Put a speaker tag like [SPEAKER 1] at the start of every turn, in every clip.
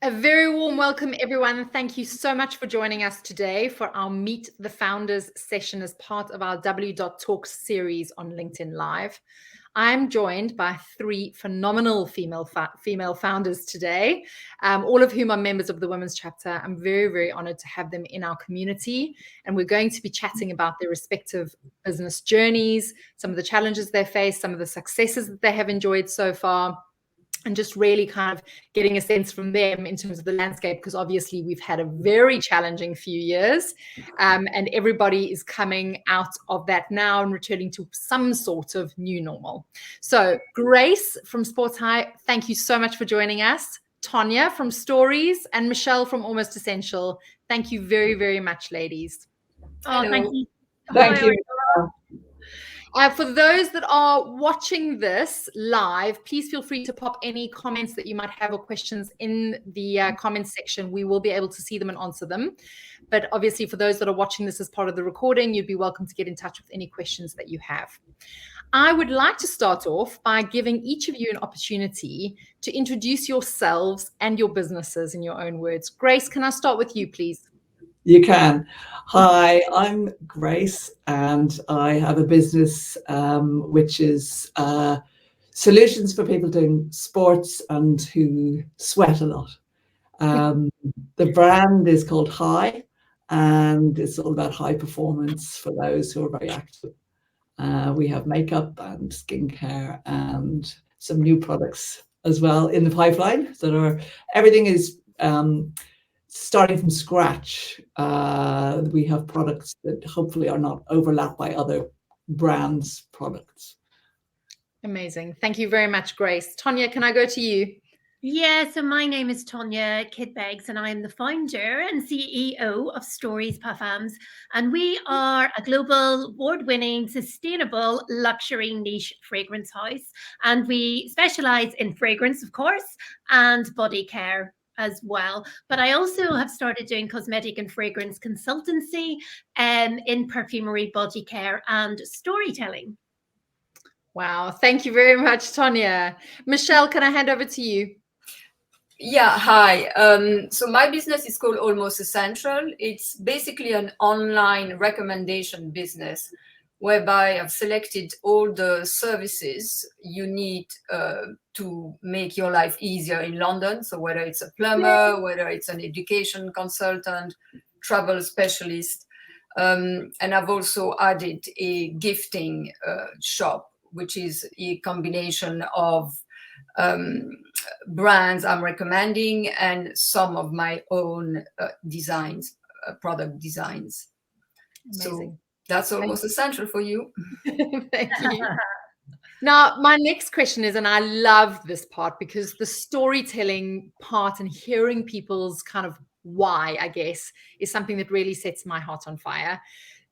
[SPEAKER 1] A very warm welcome, everyone. Thank you so much for joining us today for our Meet the Founders session as part of our W.Talks series on LinkedIn Live. I'm joined by three phenomenal female founders today, all of whom are members of the Women's Chapter. I'm very, very honored to have them in our community, and we're going to be chatting about their respective business journeys, some of the challenges they face, some of the successes that they have enjoyed so far, and just really kind of getting a sense from them in terms of the landscape, because obviously we've had a very challenging few years, and everybody is coming out of that now and returning to some sort of new normal. So Grace from Sports High, thank you so much for joining us. Tonya from Stories and Michelle from Almost Essential. Thank you very, very much, ladies.
[SPEAKER 2] Oh, thank you.
[SPEAKER 3] Thank you.
[SPEAKER 1] For those that are watching this live, please feel free to pop any comments that you might have or questions in the comments section. We will be able to see them and answer them. But obviously, for those that are watching this as part of the recording, you'd be welcome to get in touch with any questions that you have. I would like to start off by giving each of you an opportunity to introduce yourselves and your businesses in your own words. Grace, can I start with you, please?
[SPEAKER 3] You can. Hi, I'm Grace, and I have a business which is solutions for people doing sports and who sweat a lot. The brand is called High, and it's all about high performance for those who are very active. We have makeup and skincare and some new products as well in the pipeline that are, everything is starting from scratch. We have products that hopefully are not overlapped by other brands' products.
[SPEAKER 1] Amazing. Thank you very much, Grace. Tonya, can I go to you?
[SPEAKER 2] Yeah, so my name is Tonya Kidd-Beggs, and I'm the founder and CEO of STORIES Parfums. And we are a global award-winning, sustainable luxury niche fragrance house. And we specialize in fragrance, of course, and body care as well. But I also have started doing cosmetic and fragrance consultancy in perfumery, body care, and storytelling.
[SPEAKER 1] Wow. Thank you very much, Tonya. Michelle, can I hand over to you?
[SPEAKER 4] Yeah, hi. So my business is called Almost Essential. It's basically an online recommendation business whereby I've selected all the services you need to make your life easier in London. So whether it's a plumber, whether it's an education consultant, travel specialist. And I've also added a gifting shop, which is a combination of brands I'm recommending and some of my own designs, product designs.
[SPEAKER 1] Amazing.
[SPEAKER 4] So that's Almost Essential for you.
[SPEAKER 1] Thank you. Now, my next question is, and I love this part because the storytelling part and hearing people's kind of why, I guess, is something that really sets my heart on fire.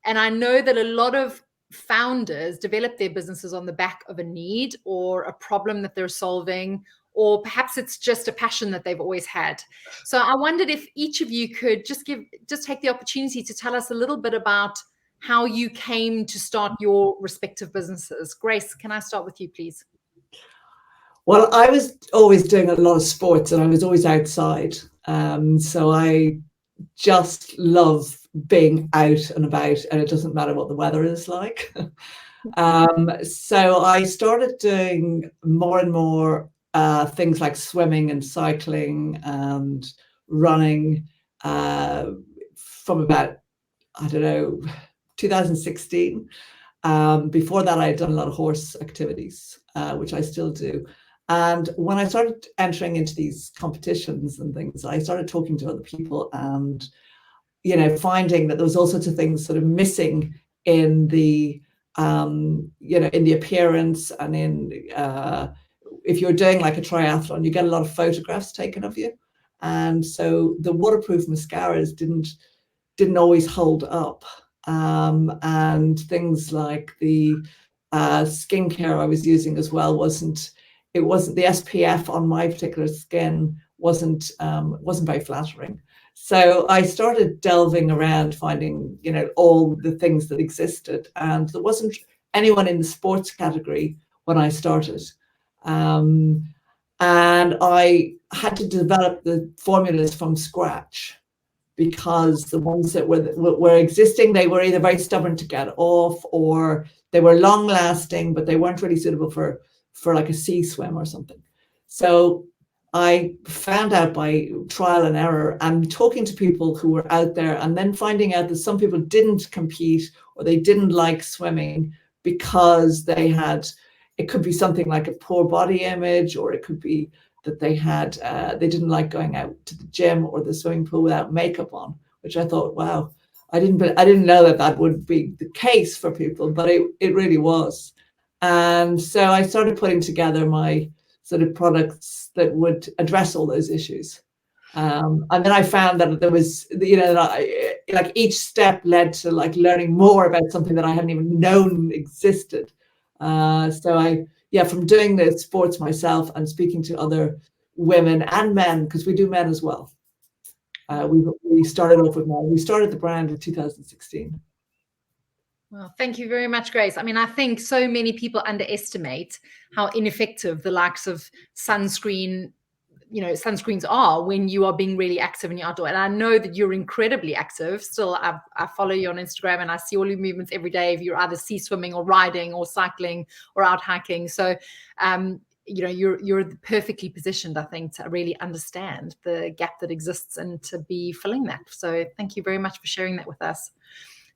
[SPEAKER 1] And I know that a lot of founders develop their businesses on the back of a need or a problem that they're solving, or perhaps it's just a passion that they've always had. So I wondered if each of you could just take the opportunity to tell us a little bit about how you came to start your respective businesses. Grace, can I start with you, please?
[SPEAKER 3] Well, I was always doing a lot of sports and I was always outside. So I just love being out and about, and it doesn't matter what the weather is like. So I started doing more and more things like swimming and cycling and running from about, 2016. Before that, I had done a lot of horse activities, which I still do. And when I started entering into these competitions and things, I started talking to other people and, finding that there was all sorts of things sort of missing in the, in the appearance and in, if you're doing like a triathlon, you get a lot of photographs taken of you. And so the waterproof mascaras didn't always hold up. And things like the skincare I was using as well wasn't the SPF on my particular skin wasn't very flattering. So I started delving around, finding, all the things that existed, and there wasn't anyone in the sports category when I started. And I had to develop the formulas from scratch, because the ones that were existing, they were either very stubborn to get off, or they were long lasting, but they weren't really suitable for like a sea swim or something. So I found out by trial and error and talking to people who were out there, and then finding out that some people didn't compete, or they didn't like swimming because they had, it could be something like a poor body image, or it could be that they had they didn't like going out to the gym or the swimming pool without makeup on, which I thought, wow, I didn't know that that would be the case for people, but it really was. And so I started putting together my sort of products that would address all those issues. And then I found that there was, like each step led to like learning more about something that I hadn't even known existed. From doing the sports myself and speaking to other women and men, because we do men as well. We started off with men. We started the brand in 2016.
[SPEAKER 1] Well, thank you very much, Grace. I mean, I think so many people underestimate how ineffective the likes of sunscreens are when you are being really active in your outdoor. And I know that you're incredibly active. Still, I follow you on Instagram and I see all your movements every day. If you're either sea swimming or riding or cycling or out hiking. So, you're perfectly positioned, I think, to really understand the gap that exists and to be filling that. So thank you very much for sharing that with us.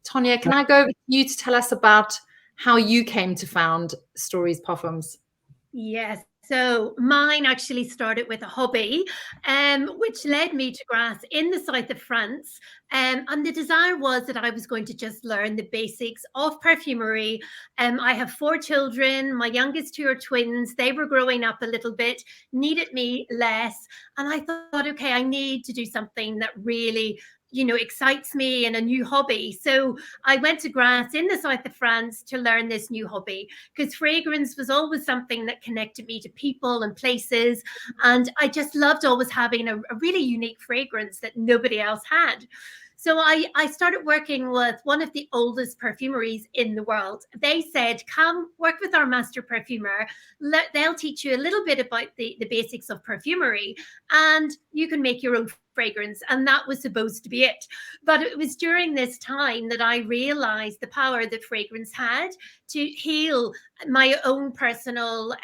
[SPEAKER 1] Tonya, can I go over to you to tell us about how you came to found STORIES Parfums?
[SPEAKER 2] Yes. So mine actually started with a hobby, which led me to Grasse in the south of France. And the desire was that I was going to just learn the basics of perfumery. I have 4 children. My youngest 2 are twins. They were growing up a little bit, needed me less. And I thought, okay, I need to do something that really excites me and a new hobby. So I went to Grasse in the south of France to learn this new hobby, because fragrance was always something that connected me to people and places. And I just loved always having a really unique fragrance that nobody else had. So I started working with one of the oldest perfumeries in the world. They said, come work with our master perfumer. They'll teach you a little bit about the basics of perfumery, and you can make your own fragrance. And that was supposed to be it. But it was during this time that I realized the power that fragrance had to heal my own personal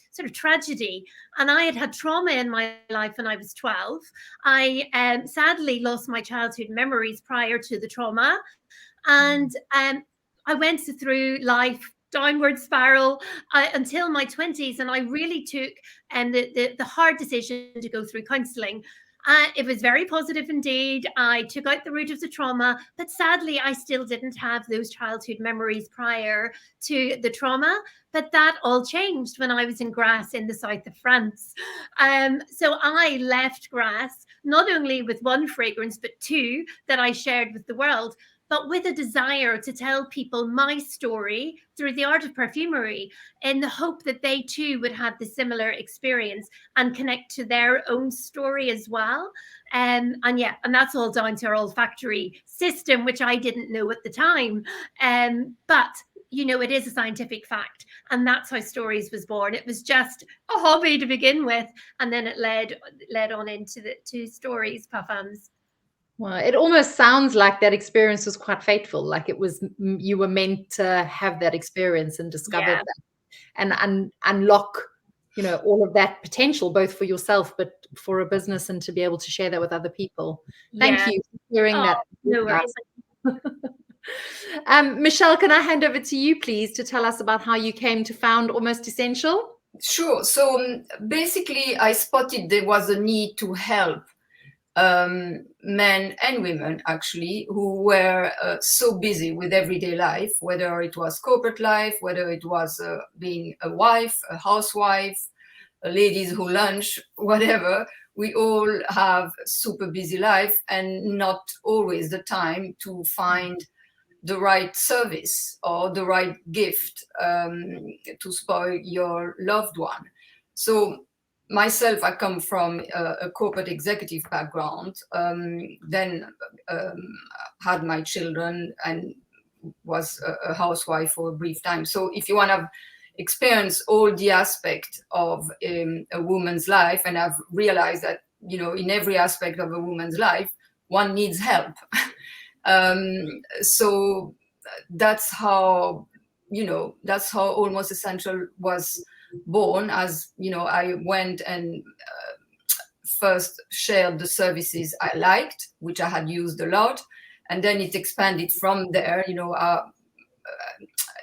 [SPEAKER 2] sort of tragedy. And I had trauma in my life when I was 12. I sadly lost my childhood memories prior to the trauma. And I went through life downward spiral until my 20s. And I really took the hard decision to go through counseling. It was very positive indeed. I took out the root of the trauma, but sadly, I still didn't have those childhood memories prior to the trauma. But that all changed when I was in Grasse in the south of France. So I left Grasse not only with 1 fragrance, but 2 that I shared with the world, but with a desire to tell people my story through the art of perfumery, in the hope that they too would have the similar experience and connect to their own story as well. And that's all down to our olfactory system, which I didn't know at the time. But it is a scientific fact, and that's how STORIES was born. It was just a hobby to begin with, and then it led on into to STORIES Parfums.
[SPEAKER 1] Well, it almost sounds like that experience was quite fateful. Like it was, you were meant to have that experience and discover that and unlock, all of that potential, both for yourself, but for a business, and to be able to share that with other people. Thank you for sharing that.
[SPEAKER 2] No worries.
[SPEAKER 1] Michelle, can I hand over to you, please, to tell us about how you came to found Almost Essential?
[SPEAKER 4] Sure. So basically, I spotted there was a need to help men and women, actually, who were so busy with everyday life, whether it was corporate life, whether it was being a wife, a housewife, ladies who lunch, whatever. We all have super busy life and not always the time to find the right service or the right gift to spoil your loved one. So myself, I come from a corporate executive background, then had my children and was a housewife for a brief time. So if experienced all the aspects of a woman's life, and I've realized that, you know, in every aspect of a woman's life, one needs help. So that's how, you know, that's how Almost Essential was born. As you know, I went and first shared the services I liked, which I had used a lot, and then it expanded from there. You know,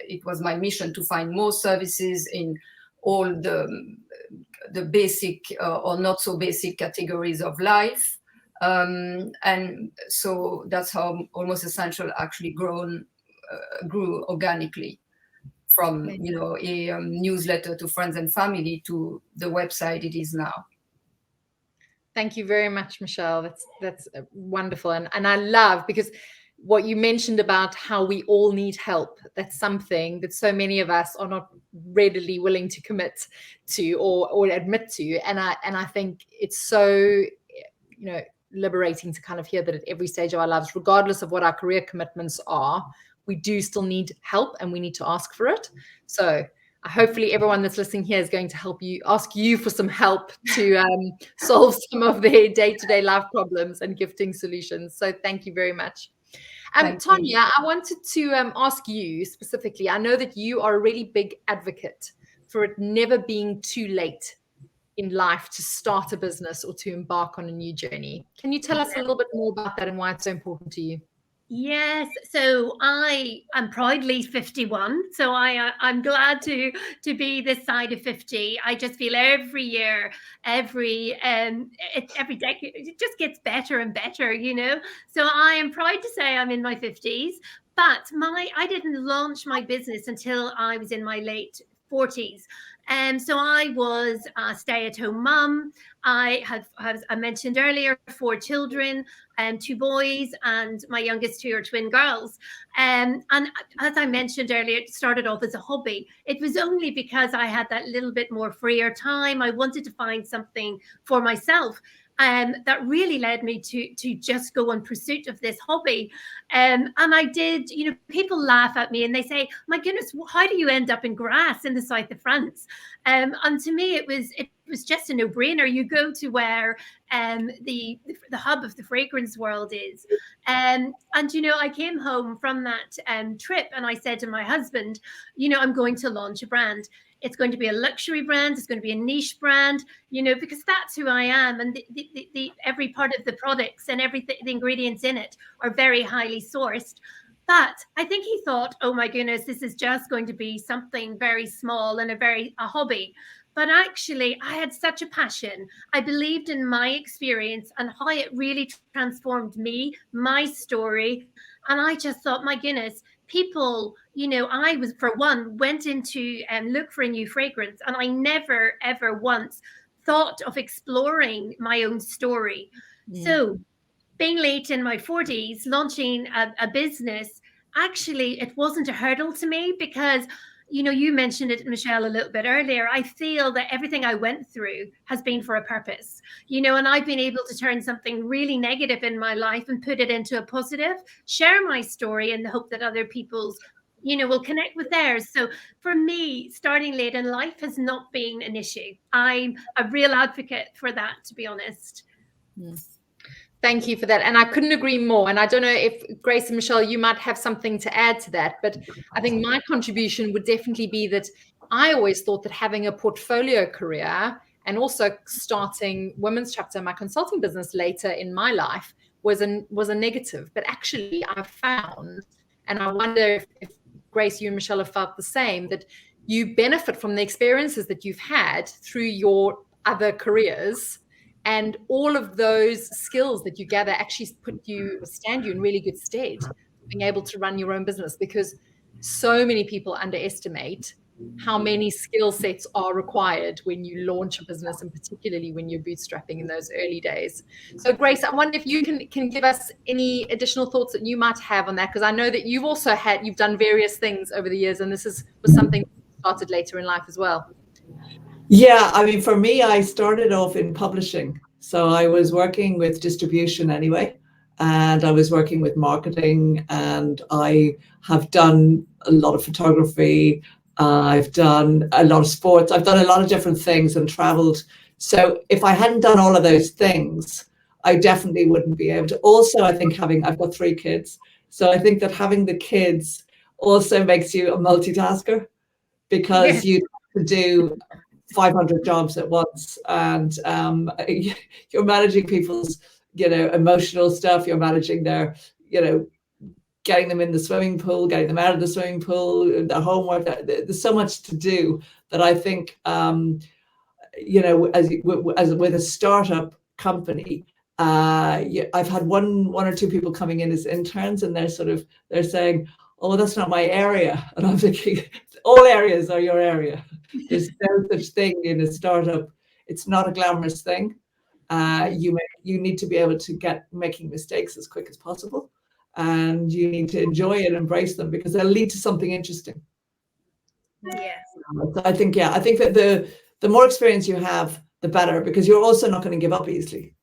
[SPEAKER 4] it was my mission to find more services in all the basic or not so basic categories of life, and so that's how Almost Essential actually grew organically, from, you know, a newsletter to friends and family to the website it is now.
[SPEAKER 1] Thank you very much, Michelle. That's wonderful, and I love, because what you mentioned about how we all need help, that's something that so many of us are not readily willing to commit to or admit to, and I think it's so, you know, liberating to kind of hear that at every stage of our lives, regardless of what our career commitments are, we do still need help, and we need to ask for it. So hopefully everyone that's listening here is going to ask you for some help to solve some of their day-to-day life problems and gifting solutions. So thank you very much. Tonya, I wanted to ask you specifically, I know that you are a really big advocate for it never being too late in life to start a business or to embark on a new journey. Can you tell us a little bit more about that and why it's so important to you?
[SPEAKER 2] Yes, so I am proudly 51, so I'm glad to be this side of 50. I just feel every year, every decade, it just gets better and better, you know. So I am proud to say I'm in my 50s, but I didn't launch my business until I was in my late 40s. So I was a stay-at-home mum. I had, as I mentioned earlier, 4 children, 2 boys, and my youngest 2 are twin girls. And as I mentioned earlier, it started off as a hobby. It was only because I had that little bit more freer time. I wanted to find something for myself. That really led me to just go in pursuit of this hobby. And I did, you know, people laugh at me and they say, my goodness, how do you end up in Grasse in the south of France? And to me, it was just a no-brainer. You go to where the hub of the fragrance world is. And, you know, I came home from that trip and I said to my husband, you know, I'm going to launch a brand. It's going to be a luxury brand. It's going to be a niche brand, you know, because that's who I am. And the every part of the products and everything, the ingredients in it are very highly sourced. But I think he thought, oh my goodness, this is just going to be something very small and a hobby. But actually, I had such a passion. I believed in my experience and how it really transformed me, my story. And I just thought, my goodness, people, you know, I was, for one, went into look for a new fragrance. And I never, ever once thought of exploring my own story. So being late in my 40s, launching a business, actually, it wasn't a hurdle to me because, you know, you mentioned it, Michelle, a little bit earlier. I feel that everything I went through has been for a purpose, you know, and I've been able to turn something really negative in my life and put it into a positive, share my story in the hope that other people's, you know, will connect with theirs. So for me, starting late in life has not been an issue. I'm a real advocate for that, to be honest.
[SPEAKER 1] Thank you for that. And I couldn't agree more. And I don't know if Grace and Michelle, you might have something to add to that, but I think my contribution would definitely be that I always thought that having a portfolio career and also starting Women's Chapter, my consulting business later in my life, was a negative. But actually I've found, and I wonder if Grace, you and Michelle have felt the same, that you benefit from the experiences that you've had through your other careers. And all of those skills that you gather actually stand you in really good stead, being able to run your own business, because so many people underestimate how many skill sets are required when you launch a business, and particularly when you're bootstrapping in those early days. So Grace, I wonder if you can give us any additional thoughts that you might have on that, because I know that you've done various things over the years, and this was something that started later in life as well.
[SPEAKER 3] Yeah, I mean, for me, I started off in publishing. So I was working with distribution anyway, and I was working with marketing, and I have done a lot of photography, I've done a lot of sports. I've done a lot of different things and traveled. So if I hadn't done all of those things, I definitely wouldn't be able to. Also, I think I've got 3 kids. So I think that having the kids also makes you a multitasker, because you have to do 500 jobs at once, and you're managing people's, emotional stuff. You're managing their, getting them in the swimming pool, getting them out of the swimming pool, their homework. There's so much to do that I think, as with a startup company, I've had one or two people coming in as interns, and they're saying, "Oh, that's not my area," and I'm thinking, all areas are your area. There's no such thing in a startup. It's not a glamorous thing. You need to be able to get making mistakes as quick as possible, and you need to enjoy and embrace them, because they'll lead to something interesting.
[SPEAKER 2] Yes.
[SPEAKER 3] I think that the more experience you have, the better, because you're also not going to give up easily.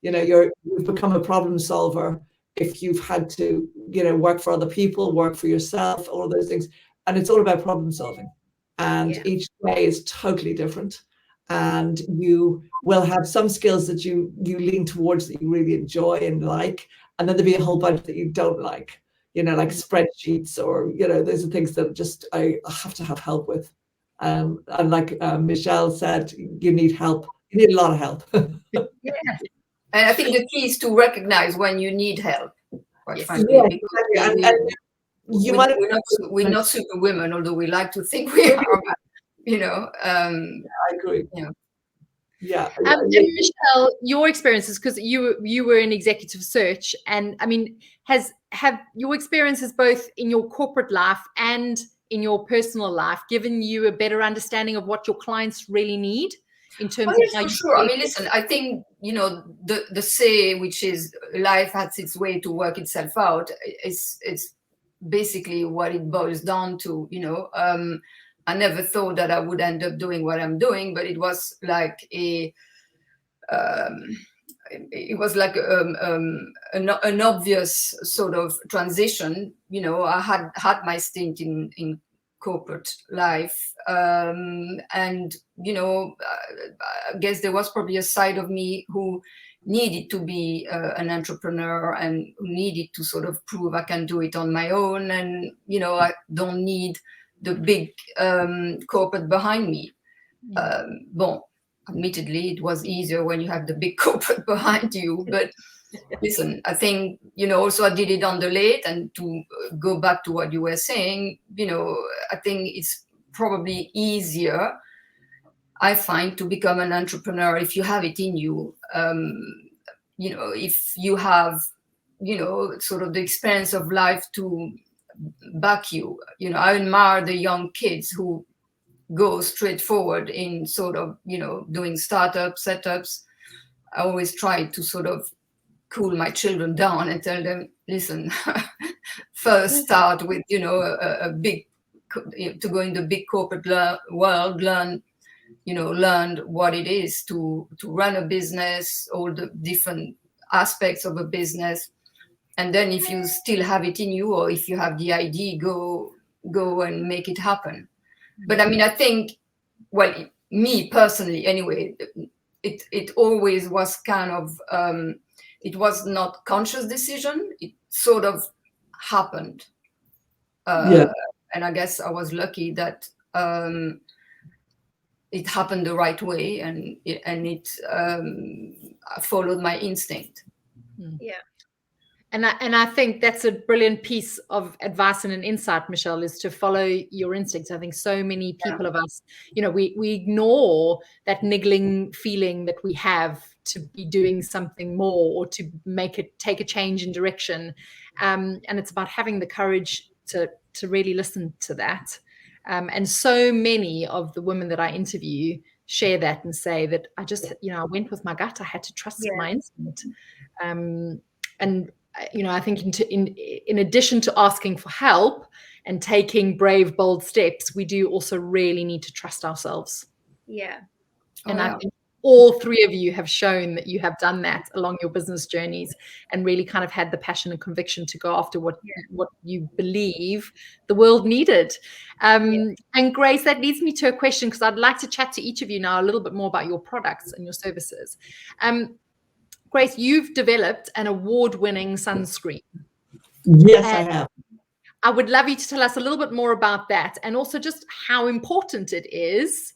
[SPEAKER 3] You've become a problem solver if you've had to, work for other people, work for yourself, all of those things. And it's all about problem solving. And each day is totally different. And you will have some skills that you lean towards that you really enjoy and like. And then there'll be a whole bunch that you don't like, like spreadsheets, or, those are things that just I have to have help with. And like Michelle said, you need help. You need a lot of help.
[SPEAKER 4] And I think the key is to recognize when you need help. Quite frankly, we're not superwomen, although we like to think we are.
[SPEAKER 3] I agree. Yeah.
[SPEAKER 1] And Michelle, your experiences, because you were in executive search, and I mean, have your experiences both in your corporate life and in your personal life given you a better understanding of what your clients really need in terms of how
[SPEAKER 4] for sure. I mean, listen, I think, the say, which is life has its way to work itself out, it's basically what it boils down to. I never thought that I would end up doing what I'm doing, but it was like an obvious sort of transition. I had my stint in corporate life, and I guess there was probably a side of me who needed to be an entrepreneur, and who needed to sort of prove I can do it on my own, and I don't need the big corporate behind me. Admittedly, it was easier when you have the big corporate behind you, but listen, I think, also I did it on the late, and to go back to what you were saying, I think it's probably easier, I find, to become an entrepreneur if you have it in you. If you have, sort of the experience of life to back you. I admire the young kids who go straight forward in sort of, doing startups, setups. I always try to sort of cool my children down and tell them, listen, first start with, a big, to go in the big corporate world, learn what it is to run a business, all the different aspects of a business. And then if you still have it in you, or if you have the idea, go and make it happen. But I mean, I think, well, me personally, anyway, it always was kind of, it was not conscious decision. It sort of happened. And I guess I was lucky that it happened the right way, and it followed my instinct.
[SPEAKER 2] Yeah.
[SPEAKER 1] And I think that's a brilliant piece of advice and an insight, Michelle, is to follow your instincts. I think so many people of us, we ignore that niggling feeling that we have to be doing something more, or to take a change in direction. And it's about having the courage to really listen to that. And so many of the women that I interview share that and say that I just, I went with my gut. I had to trust my instinct. And I think in addition to asking for help and taking brave, bold steps, we do also really need to trust ourselves.
[SPEAKER 2] Yeah.
[SPEAKER 1] And I think all three of you have shown that you have done that along your business journeys and really kind of had the passion and conviction to go after what you believe the world needed. And Grace, that leads me to a question, because I'd like to chat to each of you now a little bit more about your products and your services. Grace, you've developed an award-winning sunscreen.
[SPEAKER 3] Yes, I have.
[SPEAKER 1] I would love you to tell us a little bit more about that, and also just how important it is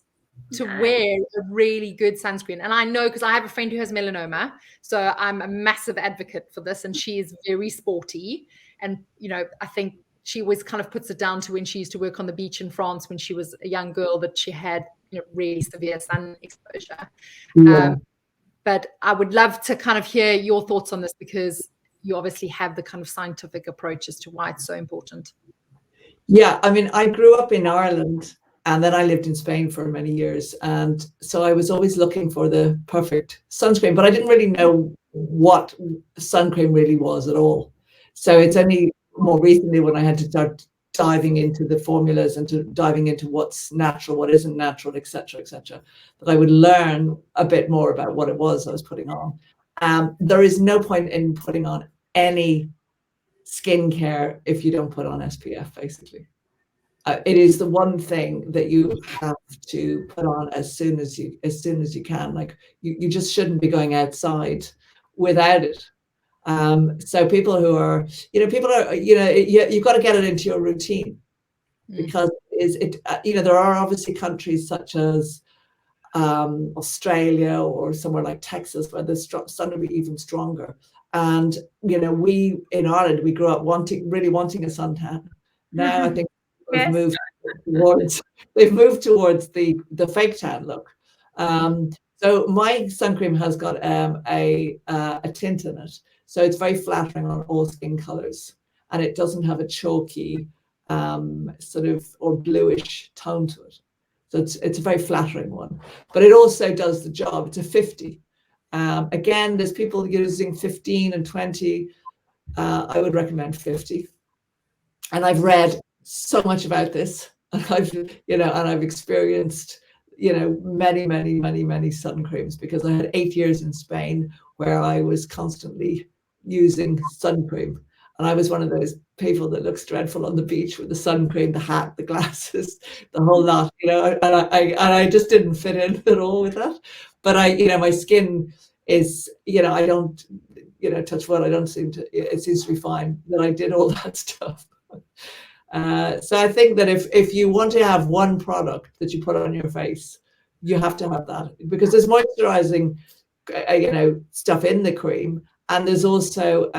[SPEAKER 1] to wear a really good sunscreen. And I know, because I have a friend who has melanoma, so I'm a massive advocate for this, and she is very sporty. And, you know, I think she always kind of puts it down to when she used to work on the beach in France when she was a young girl, that she had, you know, really severe sun exposure.
[SPEAKER 3] Yeah.
[SPEAKER 1] But I would love to kind of hear your thoughts on this, because you obviously have the kind of scientific approach as to why it's so important.
[SPEAKER 3] Yeah, I mean, I grew up in Ireland, and then I lived in Spain for many years. And so I was always looking for the perfect sunscreen, but I didn't really know what sun cream really was at all. So it's only more recently, when I had to start diving into the formulas and diving into what's natural, what isn't natural, etc., that I would learn a bit more about what it was I was putting on. There is no point in putting on any skincare if you don't put on SPF, basically. It is the one thing that you have to put on as soon as you can. Like, you just shouldn't be going outside without it. So people who are, you've got to get it into your routine, because there are obviously countries such as Australia or somewhere like Texas where the sun will be even stronger. And we in Ireland, we grew up really wanting a suntan. Now I think they've moved towards the fake tan look. So my sun cream has got a tint in it, so it's very flattering on all skin colors, and it doesn't have a chalky sort of or bluish tone to it. So it's a very flattering one, but it also does the job. It's a 50. Again, there's people using 15 and 20. I would recommend 50. And I've read so much about this, and I've experienced, many sun creams, because I had 8 years in Spain where I was constantly using sun cream. And I was one of those people that looks dreadful on the beach with the sun cream, the hat, the glasses, the whole lot, and I just didn't fit in at all with that. But my skin is, I don't, touch wood, it seems to be fine that I did all that stuff. So I think that if you want to have one product that you put on your face, you have to have that, because there's moisturizing, stuff in the cream, and there's also,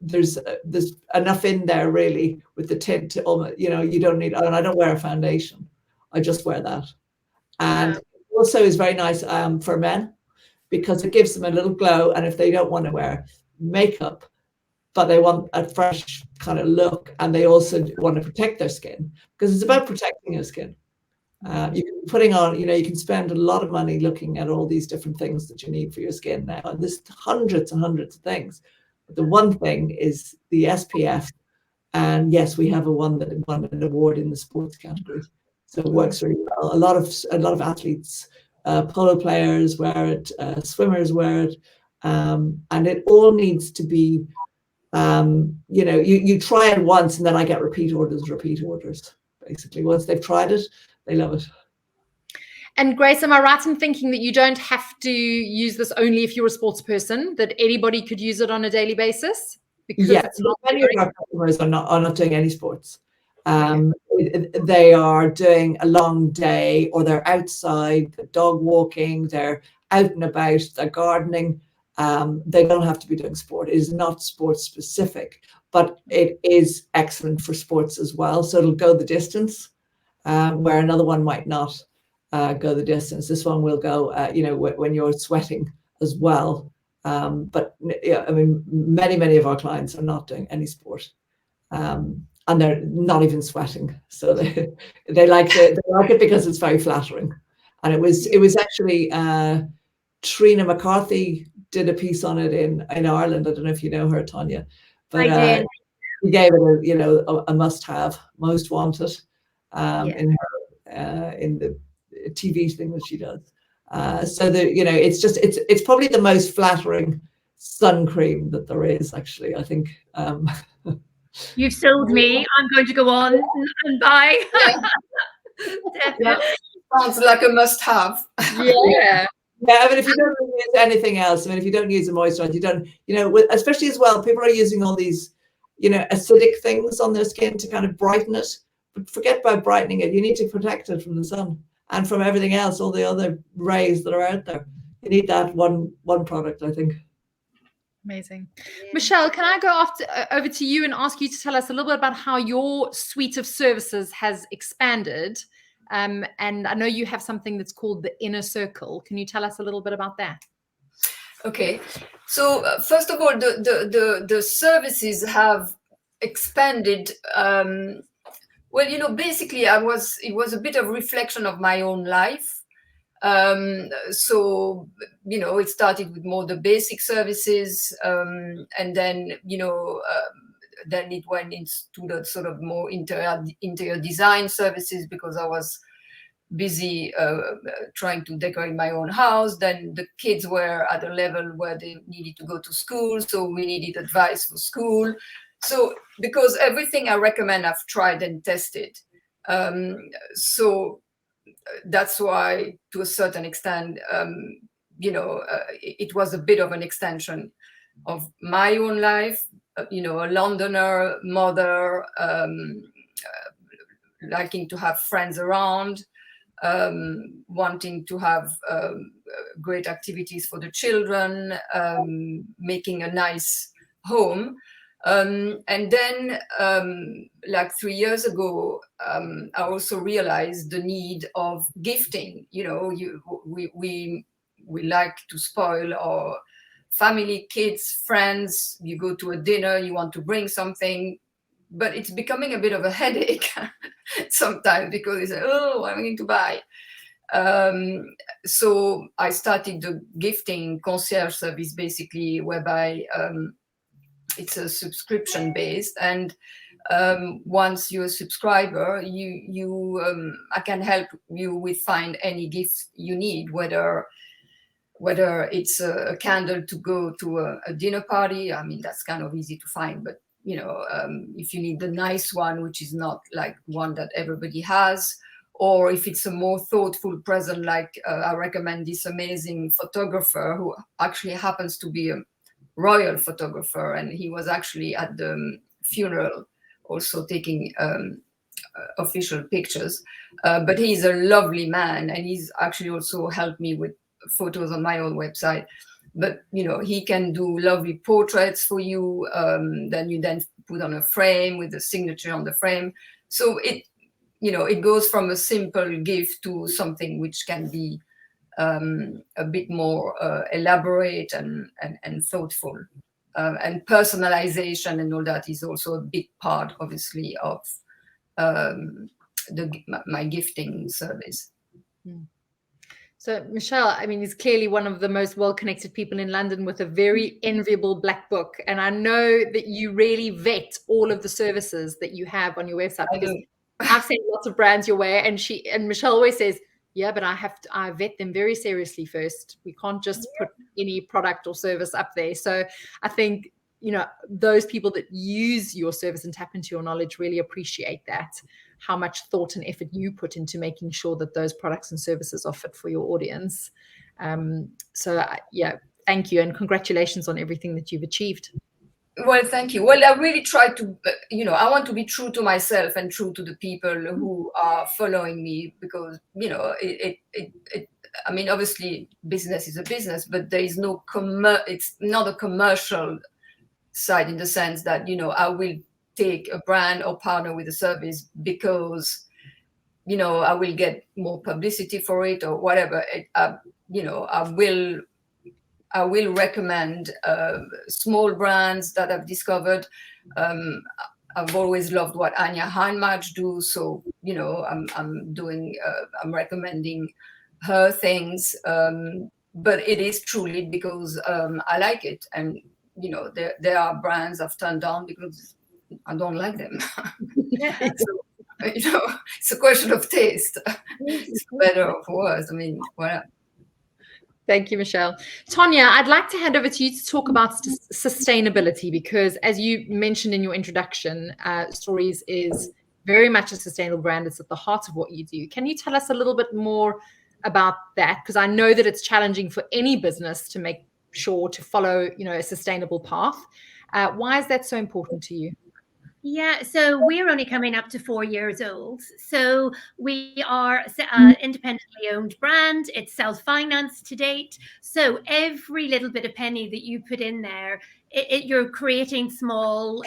[SPEAKER 3] there's enough in there really with the tint to almost, you don't need, and I don't wear a foundation, I just wear that. And also is very nice for men, because it gives them a little glow. And if they don't want to wear makeup, but they want a fresh kind of look, and they also want to protect their skin, because it's about protecting your skin. You can be putting on, you can spend a lot of money looking at all these different things that you need for your skin now. And there's hundreds and hundreds of things. But the one thing is the SPF. And yes, we have one that won an award in the sports category. So it works really well. A lot of athletes, polo players wear it, swimmers wear it. And it all needs to be, you try it once, and then I get repeat orders. Basically, once they've tried it, they love it.
[SPEAKER 1] And Grace, am I right in thinking that you don't have to use this only if you're a sports person, that anybody could use it on a daily basis? Because
[SPEAKER 3] many of our customers are not doing any sports. They are doing a long day, or they're outside, they're dog walking, they're out and about, they're gardening. They don't have to be doing sport. It is not sports specific, but it is excellent for sports as well. So it'll go the distance, where another one might not go the distance. This one will go, when you're sweating as well. But yeah, I mean, many of our clients are not doing any sport, and they're not even sweating. So they like it because it's very flattering. And it was actually Trina McCarthy did a piece on it in Ireland. I don't know if you know her, Tonya, but she gave it a must-have, most wanted in the TV thing that she does. So that, you know, it's probably the most flattering sun cream that there is, actually, I think.
[SPEAKER 2] You've sold me. I'm going to go on and buy.
[SPEAKER 4] Yeah.
[SPEAKER 2] Definitely.
[SPEAKER 4] Sounds like a must-have.
[SPEAKER 1] Yeah.
[SPEAKER 3] Yeah, I mean, if you don't use anything else, I mean, if you don't use a moisturizer, you don't, you know, especially as well, people are using all these, you know, acidic things on their skin to kind of brighten it. But forget about brightening it. You need to protect it from the sun and from everything else, all the other rays that are out there. You need that one product, I think.
[SPEAKER 1] Amazing. Michelle, can I go over to you and ask you to tell us a little bit about how your suite of services has expanded? And I know you have something that's called the Inner Circle. Can you tell us a little bit about that?
[SPEAKER 4] Okay, so first of all, the services have expanded. Well, you know, basically, it was a bit of reflection of my own life. So, you know, it started with more the basic services, and then, you know, then it went into the sort of more interior design services, because I was busy trying to decorate my own house. Then the kids were at a level where they needed to go to school, so we needed advice for school. So, because everything I recommend I've tried and tested, so that's why, to a certain extent, you know, it was a bit of an extension of my own life. You know, a Londoner mother, liking to have friends around, wanting to have great activities for the children, making a nice home. And then, like 3 years ago, I also realized the need of gifting. You know, we like to spoil our family, kids, friends. You go to a dinner, you want to bring something, but it's becoming a bit of a headache sometimes, because you say, oh, what am I going to buy? So I started the gifting concierge service, basically, whereby it's a subscription based, and once you're a subscriber, I can help you with find any gift you need, whether it's a candle to go to a dinner party. I mean, that's kind of easy to find, but you know, if you need the nice one, which is not like one that everybody has, or if it's a more thoughtful present, like I recommend this amazing photographer who actually happens to be a royal photographer, and he was actually at the funeral also taking official pictures, but he's a lovely man, and he's actually also helped me with photos on my own website. But you know, he can do lovely portraits for you, then you put on a frame with the signature on the frame. So it, you know, it goes from a simple gift to something which can be a bit more elaborate and thoughtful, and personalization and all that is also a big part, obviously, of my gifting service.
[SPEAKER 1] So Michelle, I mean, is clearly one of the most well-connected people in London with a very enviable black book. And I know that you really vet all of the services that you have on your website, because I've seen lots of brands your way, and Michelle always says, yeah, but I vet them very seriously first. We can't just put any product or service up there. So I think, you know, those people that use your service and tap into your knowledge really appreciate that, how much thought and effort you put into making sure that those products and services are fit for your audience. So yeah, thank you, and congratulations on everything that you've achieved.
[SPEAKER 4] Well, thank you. Well, I really try to, you know, I want to be true to myself and true to the people who are following me, because, you know, I mean, obviously business is a business, but there is no it's not a commercial side, in the sense that, you know, I will take a brand or partner with a service because, you know, I will get more publicity for it or whatever. You know, I will recommend small brands that I've discovered. I've always loved what Anya Heinmarch do, so, you know, I'm recommending her things. But it is truly because I like it, and you know, there are brands I've turned down because I don't like them. So, you know, it's a question of taste. It's better or worse. I mean, whatever.
[SPEAKER 1] Thank you, Michelle. Tonya, I'd like to hand over to you to talk about sustainability, because as you mentioned in your introduction, Stories is very much a sustainable brand. It's at the heart of what you do. Can you tell us a little bit more about that? Because I know that it's challenging for any business to make sure to follow, a sustainable path. Why is that so important to you?
[SPEAKER 2] Yeah, so we're only coming up to 4 years old. So we are independently owned brand. It's self-financed to date. So every little bit of penny that you put in there, you're creating small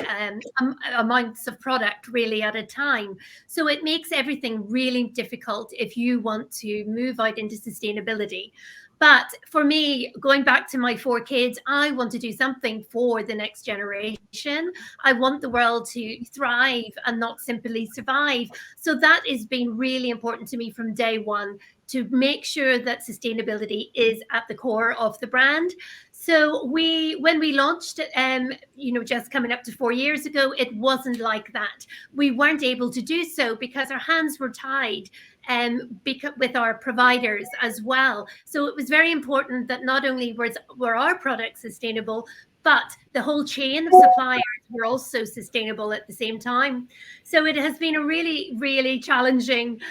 [SPEAKER 2] amounts of product really at a time. So it makes everything really difficult if you want to move out into sustainability. But for me, going back to my 4 kids, I want to do something for the next generation. I want the world to thrive and not simply survive. So that has been really important to me from day one, to make sure that sustainability is at the core of the brand. So when we launched, just coming up to 4 years ago, it wasn't like that. We weren't able to do so because our hands were tied with our providers as well. So it was very important that not only were our products sustainable, but the whole chain of suppliers were also sustainable at the same time. So it has been a really, really challenging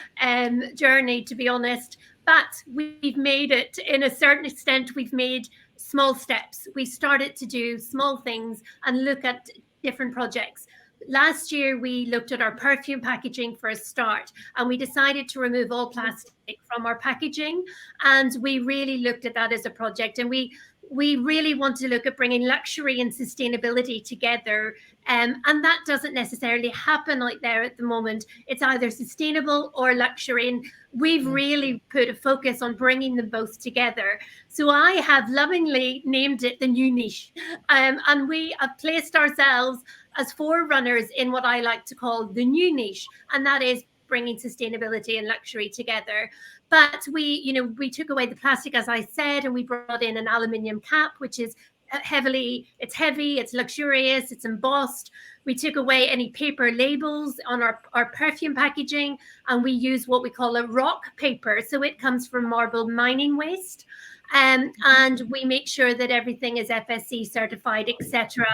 [SPEAKER 2] journey, to be honest. But we've made it, in a certain extent, we've made small steps. We started to do small things and look at different projects. Last year, we looked at our perfume packaging for a start, and we decided to remove all plastic from our packaging. And we really looked at that as a project. And we really want to look at bringing luxury and sustainability together. And that doesn't necessarily happen out there at the moment. It's either sustainable or luxury. And we've really put a focus on bringing them both together. So I have lovingly named it the new niche. And we have placed ourselves as forerunners in what I like to call the new niche. And that is bringing sustainability and luxury together. But we took away the plastic, as I said, and we brought in an aluminium cap, which is heavy, it's luxurious, it's embossed. We took away any paper labels on our perfume packaging, and we use what we call a rock paper. So it comes from marble mining waste. And we make sure that everything is FSC certified, etc.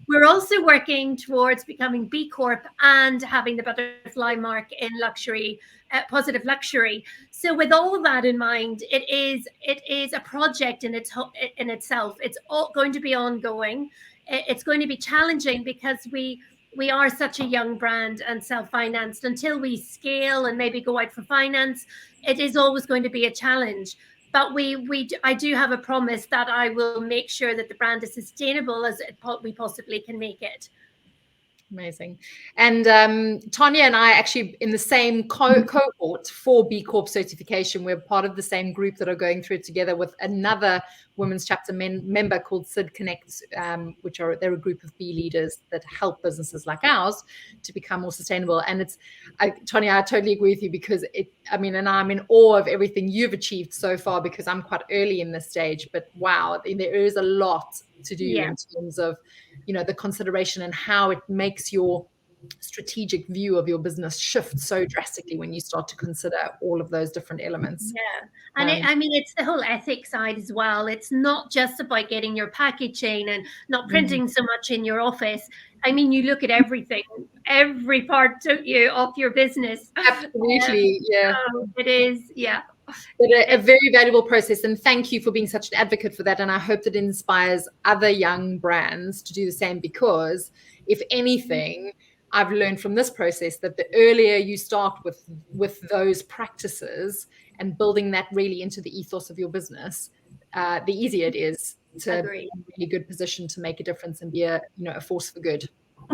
[SPEAKER 2] We're also working towards becoming B Corp and having the butterfly mark in luxury, positive luxury. So with all that in mind, it is a project in itself. It's all going to be ongoing. It's going to be challenging because we are such a young brand and self-financed. Until we scale and maybe go out for finance, it is always going to be a challenge. But I do have a promise that I will make sure that the brand is sustainable as we possibly can make it.
[SPEAKER 1] Amazing. And Tonya and I actually in the same cohort for B Corp certification. We're part of the same group that are going through it together with another women's chapter member called Sid Connect, they're a group of B leaders that help businesses like ours to become more sustainable. And Tonya, I totally agree with you, because and I'm in awe of everything you've achieved so far, because I'm quite early in this stage, but wow, there is a lot to do in terms of, the consideration and how it makes your strategic view of your business shift so drastically when you start to consider all of those different elements.
[SPEAKER 2] Yeah. And it's the whole ethics side as well. It's not just about getting your packaging and not printing so much in your office. You look at everything, every part, don't you, of your business.
[SPEAKER 1] Absolutely. Yeah.
[SPEAKER 2] So it is. Yeah.
[SPEAKER 1] But a very valuable process, and thank you for being such an advocate for that. And I hope that it inspires other young brands to do the same, because if anything, I've learned from this process that the earlier you start with those practices and building that really into the ethos of your business, the easier it is to be in a really good position to make a difference and be a force for good.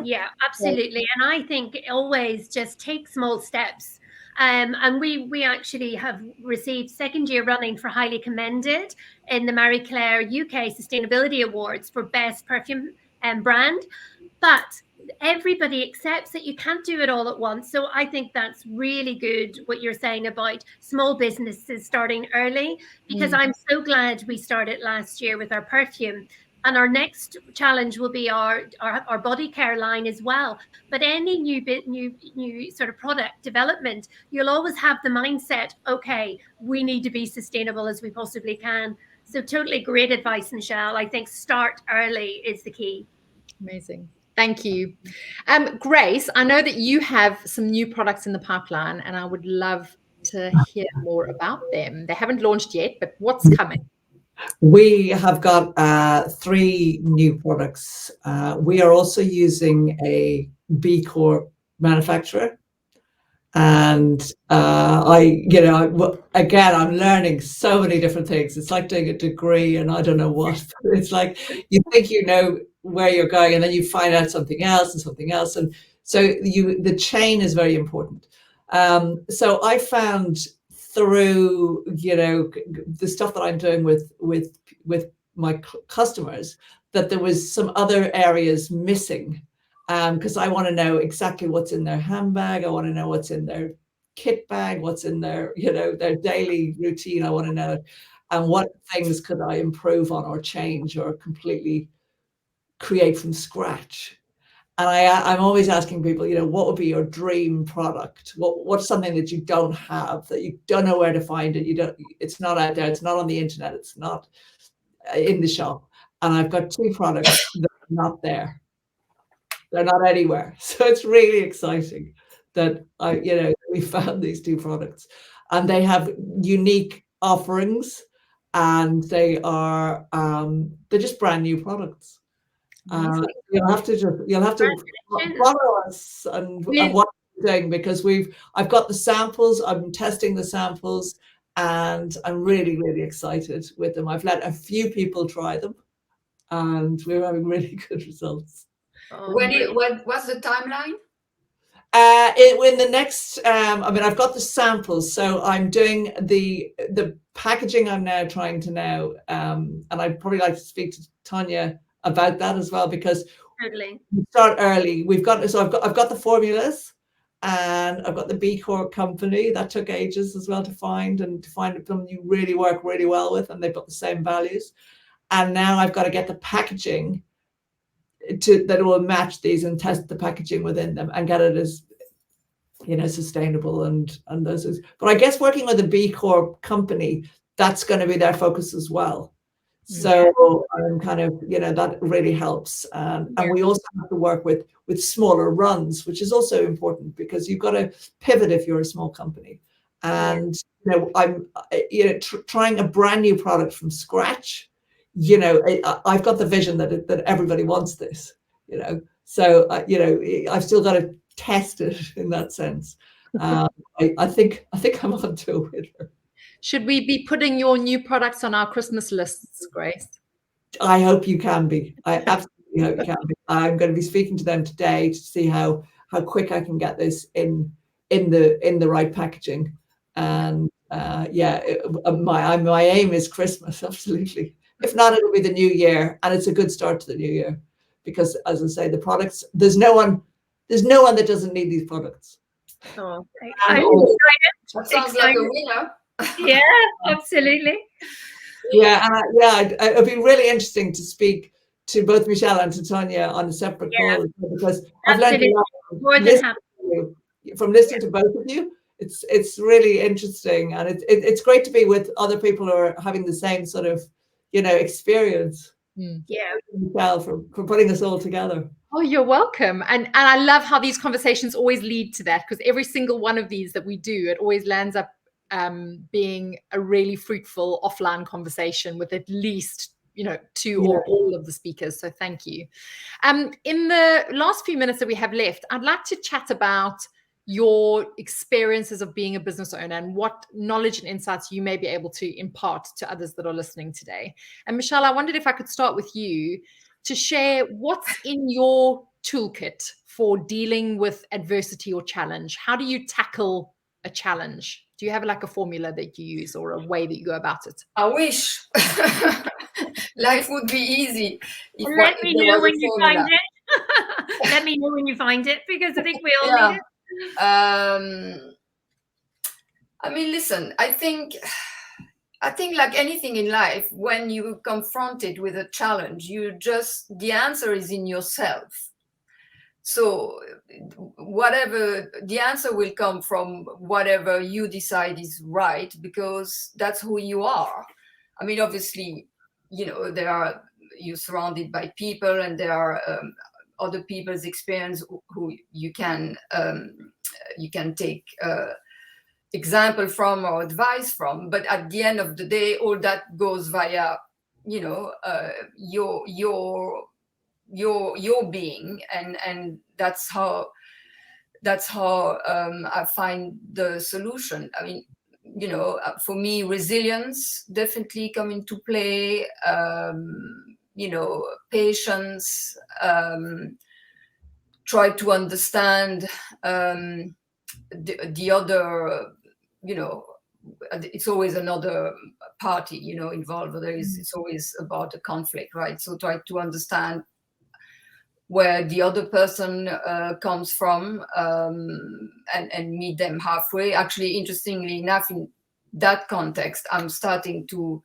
[SPEAKER 2] Yeah, absolutely. And I think always just take small steps. And we actually have received 2nd year running for highly commended in the Marie Claire UK Sustainability Awards for Best Perfume Brand. But everybody accepts that you can't do it all at once. So I think that's really good what you're saying about small businesses starting early, because I'm so glad we started last year with our perfume. And our next challenge will be our body care line as well. But any new sort of product development, you'll always have the mindset, okay, we need to be sustainable as we possibly can. So totally great advice, Michelle. I think start early is the key.
[SPEAKER 1] Amazing. Thank you. Grace, I know that you have some new products in the pipeline, and I would love to hear more about them. They haven't launched yet, but what's coming?
[SPEAKER 3] We have got 3 new products. We are also using a B Corp manufacturer. And again, I'm learning so many different things. It's like doing a degree and I don't know what. It's like you think you know where you're going and then you find out something else and something else. And so the chain is very important. So I found through, the stuff that I'm doing with my customers that there was some other areas missing. Because I want to know exactly what's in their handbag. I want to know what's in their kit bag, what's in their, their daily routine. I want to know it. And what things could I improve on or change or completely create from scratch? And I'm always asking people, what would be your dream product? What's something that you don't have, that you don't know where to find it? It's not out there. It's not on the internet. It's not in the shop. And I've got 2 products that are not there. They're not anywhere. So it's really exciting that we found these 2 products, and they have unique offerings, and they're just brand new products. You'll have to follow us and what we're doing, because I've got the samples. I'm testing the samples, and I'm really, really excited with them. I've let a few people try them, and we're having really good results.
[SPEAKER 4] What's the timeline?
[SPEAKER 3] In the next, I've got the samples, so I'm doing the packaging. I'm now trying to and I'd probably like to speak to Tonya about that as well, because
[SPEAKER 2] Totally.
[SPEAKER 3] we start early. I've got the formulas, and I've got the B Corp company that took ages as well to find them you really work really well with, and they've got the same values. And now I've got to get the packaging that will match these, and test the packaging within them and get it as sustainable and those things. But I guess working with a B Corp company, that's going to be their focus as well. So I'm kind of that really helps, and we also have to work with smaller runs, which is also important, because you've got to pivot if you're a small company. And I'm trying a brand new product from scratch. I've got the vision that everybody wants this, so I've still got to test it in that sense. I think I'm on to a winner.
[SPEAKER 1] Should we be putting your new products on our Christmas lists, Grace?
[SPEAKER 3] I hope you can be. I absolutely hope you can be. I'm going to be speaking to them today to see how quick I can get this in the right packaging. And my aim is Christmas, absolutely. If not, it'll be the new year, and it's a good start to the new year, because, as I say, the products, there's no one that doesn't need these products.
[SPEAKER 2] Oh,
[SPEAKER 4] that sounds like a winner.
[SPEAKER 2] Yeah, absolutely.
[SPEAKER 3] Yeah, and it'd be really interesting to speak to both Michelle and to Tonya on a separate call, because I've learned a lot from listening to both of you. It's really interesting, and it's great to be with other people who are having the same sort of experience.
[SPEAKER 2] Yeah,
[SPEAKER 3] Michelle, for putting us all together.
[SPEAKER 1] Oh, you're welcome. And I love how these conversations always lead to that, because every single one of these that we do, it always lands up being a really fruitful offline conversation with at least 2 or all of the speakers. So thank you. In the last few minutes that we have left, I'd like to chat about your experiences of being a business owner and what knowledge and insights you may be able to impart to others that are listening today. And Michelle, I wondered if I could start with you to share what's in your toolkit for dealing with adversity or challenge. How do you tackle a challenge? Do you have like a formula that you use or a way that you go about it?
[SPEAKER 4] I wish life would be easy.
[SPEAKER 2] Let me know when you find it. Let me know when you find it, because I think we all need it.
[SPEAKER 4] Listen, I think like anything in life, when you're confronted with a challenge, the answer is in yourself. So whatever the answer will come from, whatever you decide is right, because that's who you are. I mean, obviously, you're surrounded by people, and there are other people's experience who you can take example from or advice from. But at the end of the day, all that goes via, your being, and that's how I find the solution. I mean, for me, resilience definitely come into play. Patience. Try to understand the other. It's always another party, involved. It's always about a conflict, right? So try to understand where the other person comes from, and meet them halfway. Actually, interestingly enough, in that context, I'm starting to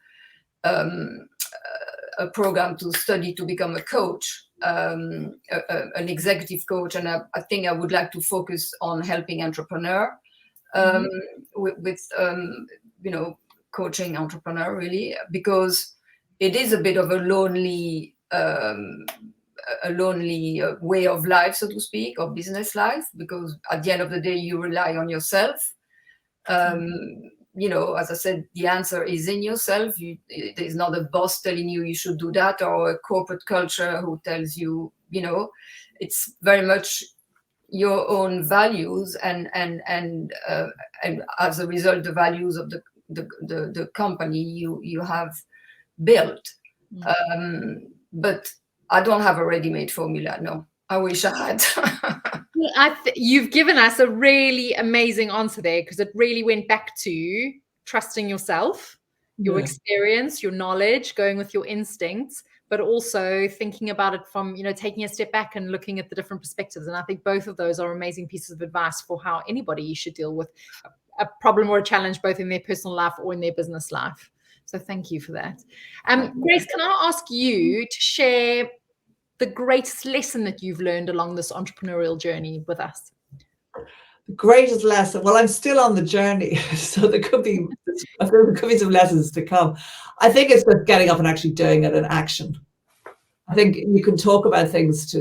[SPEAKER 4] a program to study to become a coach, an executive coach, and I think I would like to focus on helping entrepreneur with coaching entrepreneur, really, because it is a bit of a lonely way of life, so to speak, or business life, because at the end of the day, you rely on yourself. As I said, the answer is in yourself. There's not a boss telling you should do that, or a corporate culture who tells you, it's very much your own values, and as a result, the values of the company you have built. But I don't have a ready-made formula. No, I wish I had.
[SPEAKER 1] You've given us a really amazing answer there, because it really went back to trusting yourself, your experience, your knowledge, going with your instincts, but also thinking about it from, taking a step back and looking at the different perspectives. And I think both of those are amazing pieces of advice for how anybody should deal with a problem or a challenge, both in their personal life or in their business life. So thank you for that. Grace, can I ask you to share the greatest lesson that you've learned along this entrepreneurial journey with us?
[SPEAKER 3] The greatest lesson? Well, I'm still on the journey, so there could be some lessons to come. I think it's just getting up and actually doing it in action. I think you can talk about things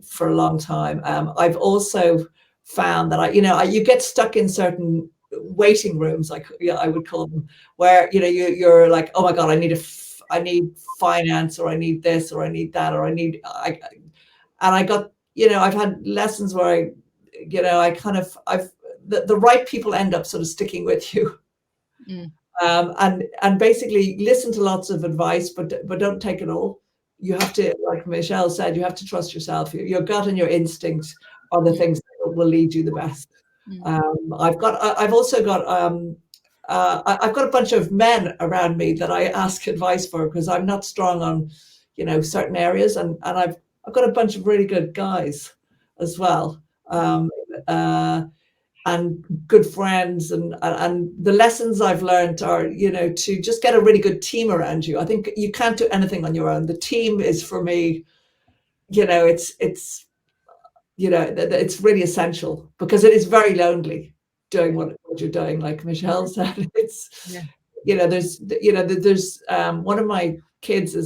[SPEAKER 3] for a long time. I've also found that you get stuck in certain waiting rooms, I would call them, where you're like, oh my God, I need finance, or I need this, or I need that, or I've had lessons where the right people end up sort of sticking with you. And basically listen to lots of advice, but don't take it all. You have to, like Michelle said, you have to trust yourself. Your gut and your instinct are the things that will lead you the best. I've got a bunch of men around me that I ask advice for, because I'm not strong on, certain areas, and I've got a bunch of really good guys as well, and good friends, and the lessons I've learned are, to just get a really good team around you. I think you can't do anything on your own. The team is, for me, it's really essential, because it is very lonely doing what you're doing, like Michelle said. There's one of my kids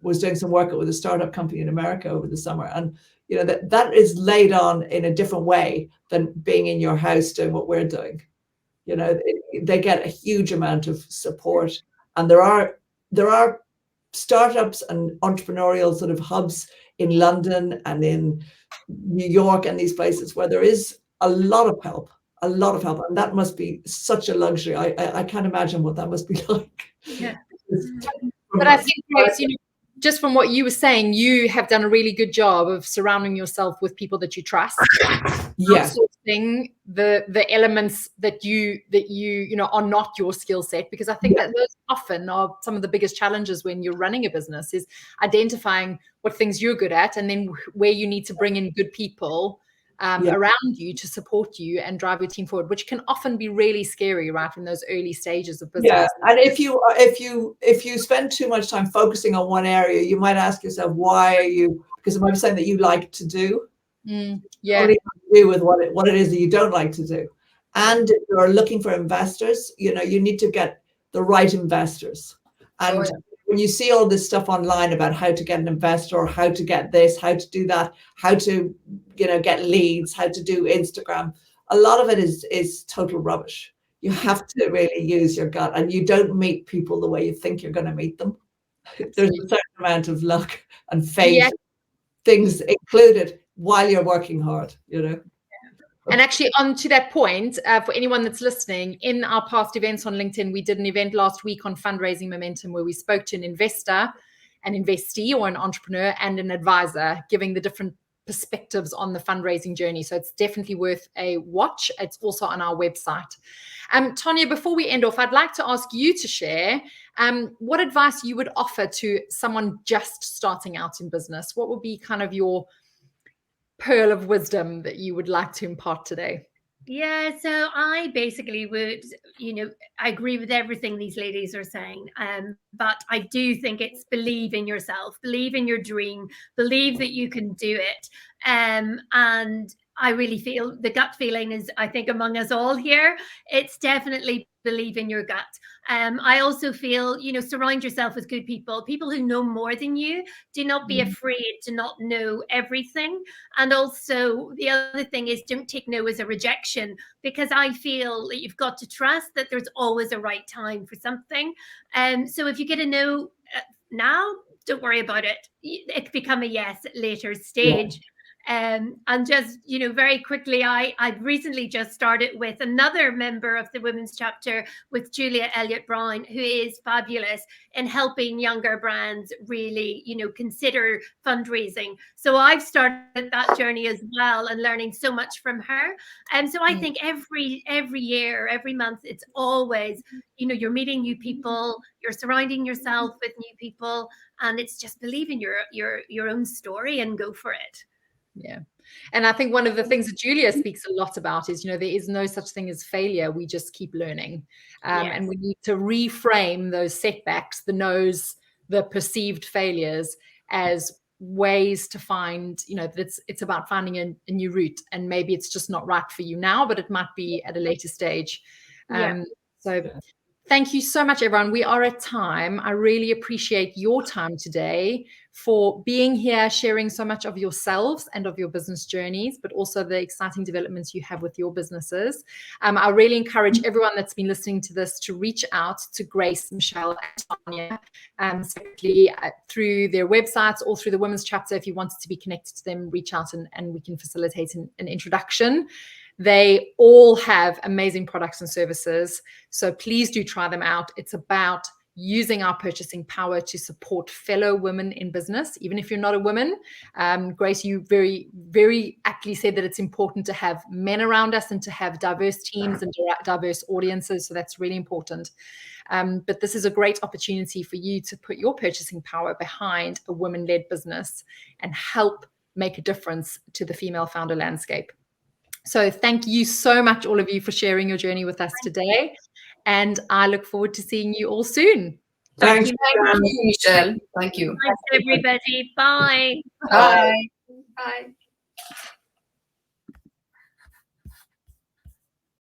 [SPEAKER 3] was doing some work with a startup company in America over the summer, and that is laid on in a different way than being in your house doing what we're doing. They get a huge amount of support, and there are startups and entrepreneurial sort of hubs in London and in New York and these places where there is a lot of help, and that must be such a luxury. I can't imagine what that must be like.
[SPEAKER 1] Yeah. But I think, Grace, just from what you were saying, you have done a really good job of surrounding yourself with people that you trust.
[SPEAKER 3] Yes.
[SPEAKER 1] Outsourcing the elements that you are not your skill set, because I think that those often are some of the biggest challenges when you're running a business, is identifying what things you're good at, and then where you need to bring in good people around you to support you and drive your team forward, which can often be really scary, right, in those early stages of business.
[SPEAKER 3] Yeah, and if you spend too much time focusing on one area, you might ask yourself, why are you? Because it might be something that you like to do. Only to do with what it is that you don't like to do. And if you're looking for investors, you need to get the right investors. And
[SPEAKER 4] Oh, yeah.
[SPEAKER 3] when you see all this stuff online about how to get an investor, or how to get this, how to do that, how to, you know, get leads, how to do Instagram, a lot of it is total rubbish. You have to really use your gut, and you don't meet people the way you think you're going to meet them. There's a certain amount of luck and fate,
[SPEAKER 1] Yeah.
[SPEAKER 3] things included, while you're working hard, you know.
[SPEAKER 1] And actually, on to that point, for anyone that's listening, in our past events on LinkedIn, we did an event last week on fundraising momentum where we spoke to an investor, an investee, or an entrepreneur, and an advisor, giving the different perspectives on the fundraising journey. So it's definitely worth a watch. It's also on our website. Tonya, before we end off, I'd like to ask you to share what advice you would offer to someone just starting out in business. What would be kind of your pearl of wisdom that you would like to impart today?
[SPEAKER 2] Yeah, so I basically would, you know, I agree with everything these ladies are saying, but I do think it's believe in yourself, believe in your dream, believe that you can do it. And I really feel the gut feeling is, I think, among us all here, it's definitely believe in your gut. I also feel, you know, surround yourself with good people, people who know more than you. Do not be afraid to not know everything. And also the other thing is, don't take no as a rejection, because I feel that you've got to trust that there's always a right time for something. So if you get a no now, don't worry about it. It could become a yes at later stage. And just, you know, very quickly, I recently just started with another member of the women's chapter with Julia Elliott-Brown, who is fabulous in helping younger brands really, you know, consider fundraising. So I've started that journey as well, and learning so much from her. And so I think every year, every month, it's always, you know, you're meeting new people, you're surrounding yourself with new people, and it's just believe in your own story and go for it.
[SPEAKER 1] Yeah. And I think one of the things that Julia speaks a lot about is, you know, there is no such thing as failure. We just keep learning. And we need to reframe those setbacks, the no's, the perceived failures, as ways to find, you know, that it's about finding a new route. And maybe it's just not right for you now, but it might be at a later stage. So thank you so much, everyone. We are at time. I really appreciate your time today, for being here, sharing so much of yourselves and of your business journeys, but also the exciting developments you have with your businesses. I really encourage everyone that's been listening to this to reach out to Grace, Michelle, and Tonya, separately through their websites or through the women's chapter. If you wanted to be connected to them, reach out and we can facilitate an introduction. They all have amazing products and services, so please do try them out. It's about using our purchasing power to support fellow women in business, even if you're not a woman. Grace, you very, very aptly said that it's important to have men around us and to have diverse teams and diverse audiences, so that's really important. But this is a great opportunity for you to put your purchasing power behind a women-led business and help make a difference to the female founder landscape. So thank you so much, all of you, for sharing your journey with us today. And I look forward to seeing you all soon.
[SPEAKER 3] Thank
[SPEAKER 4] you, Michelle. Thank you.
[SPEAKER 2] Thanks, everybody. Bye.
[SPEAKER 4] Bye. Bye.